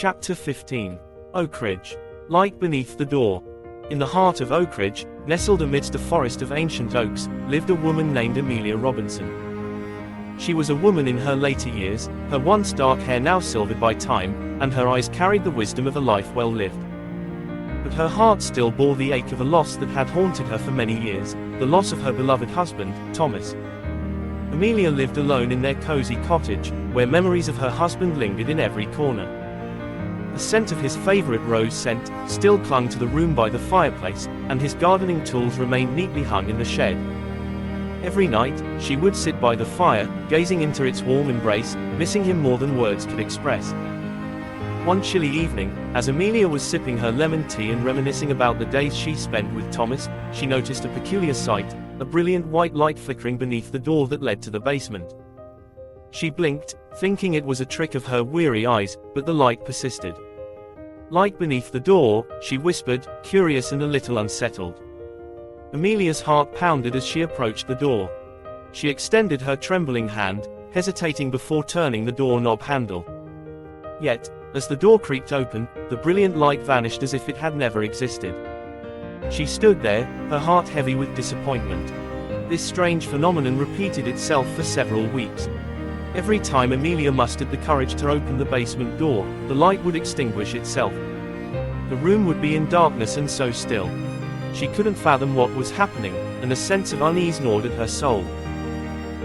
Chapter 15. Oakridge. Light beneath the door. In the heart of Oakridge, nestled amidst a forest of ancient oaks, lived a woman named Amelia Robinson. She was a woman in her later years, her once dark hair now silvered by time, and her eyes carried the wisdom of a life well lived. But her heart still bore the ache of a loss that had haunted her for many years, the loss of her beloved husband, Thomas. Amelia lived alone in their cozy cottage, where memories of her husband lingered in every corner. The scent of his favorite rose scent still clung to the room by the fireplace, and his gardening tools remained neatly hung in the shed. Every night, she would sit by the fire, gazing into its warm embrace, missing him more than words could express. One chilly evening, as Amelia was sipping her lemon tea and reminiscing about the days she spent with Thomas, she noticed a peculiar sight, a brilliant white light flickering beneath the door that led to the basement. She blinked, thinking it was a trick of her weary eyes, but the light persisted. "Light beneath the door," she whispered, curious and a little unsettled. Amelia's heart pounded as she approached the door. She extended her trembling hand, hesitating before turning the doorknob handle. Yet, as the door creaked open, the brilliant light vanished as if it had never existed. She stood there, her heart heavy with disappointment. This strange phenomenon repeated itself for several weeks. Every time Amelia mustered the courage to open the basement door, the light would extinguish itself. The room would be in darkness and so still. She couldn't fathom what was happening, and a sense of unease gnawed at her soul.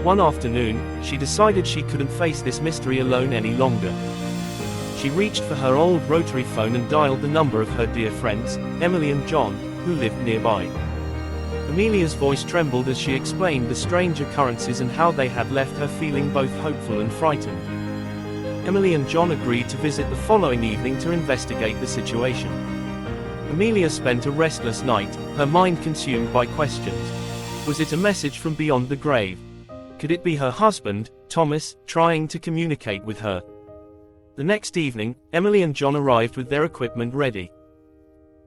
One afternoon, she decided she couldn't face this mystery alone any longer. She reached for her old rotary phone and dialed the number of her dear friends, Emily and John, who lived nearby. Amelia's voice trembled as she explained the strange occurrences and how they had left her feeling both hopeful and frightened. Emily and John agreed to visit the following evening to investigate the situation. Amelia spent a restless night, her mind consumed by questions. Was it a message from beyond the grave? Could it be her husband, Thomas, trying to communicate with her? The next evening, Emily and John arrived with their equipment ready.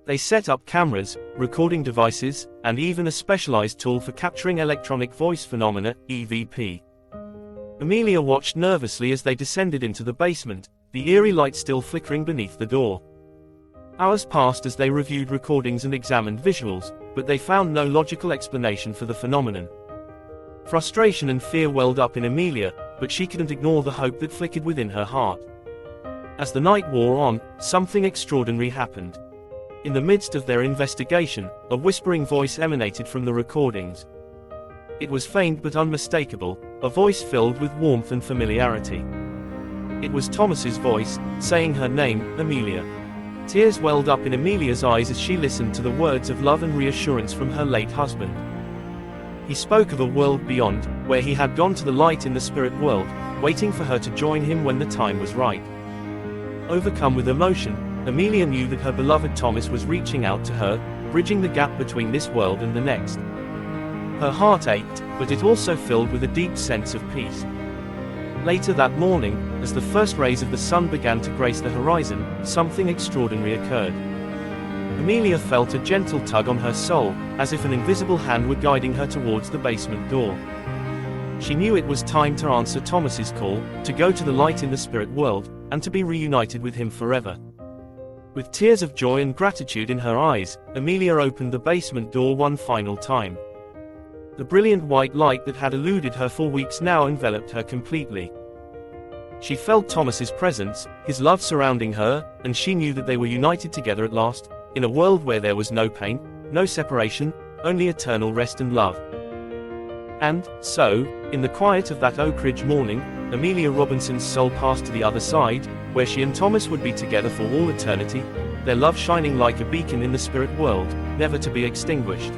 They set up cameras, recording devices, and even a specialized tool for capturing electronic voice phenomena, EVP. Amelia watched nervously as they descended into the basement, the eerie light still flickering beneath the door. Hours passed as they reviewed recordings and examined visuals, but they found no logical explanation for the phenomenon. Frustration and fear welled up in Amelia, but she couldn't ignore the hope that flickered within her heart. As the night wore on, something extraordinary happened. In the midst of their investigation, a whispering voice emanated from the recordings. It was faint but unmistakable, a voice filled with warmth and familiarity. It was Thomas's voice, saying her name, Amelia. Tears welled up in Amelia's eyes as she listened to the words of love and reassurance from her late husband. He spoke of a world beyond, where he had gone to the light in the spirit world, waiting for her to join him when the time was right. Overcome with emotion, Amelia knew that her beloved Thomas was reaching out to her, bridging the gap between this world and the next. Her heart ached, but it also filled with a deep sense of peace. Later that morning, as the first rays of the sun began to grace the horizon, something extraordinary occurred. Amelia felt a gentle tug on her soul, as if an invisible hand were guiding her towards the basement door. She knew it was time to answer Thomas's call, to go to the light in the spirit world, and to be reunited with him forever. With tears of joy and gratitude in her eyes, Amelia opened the basement door one final time. The brilliant white light that had eluded her for weeks now enveloped her completely. She felt Thomas's presence, his love surrounding her, and she knew that they were united together at last, in a world where there was no pain, no separation, only eternal rest and love. And, so, in the quiet of that Oakridge morning, Amelia Robinson's soul passed to the other side, where she and Thomas would be together for all eternity, their love shining like a beacon in the spirit world, never to be extinguished.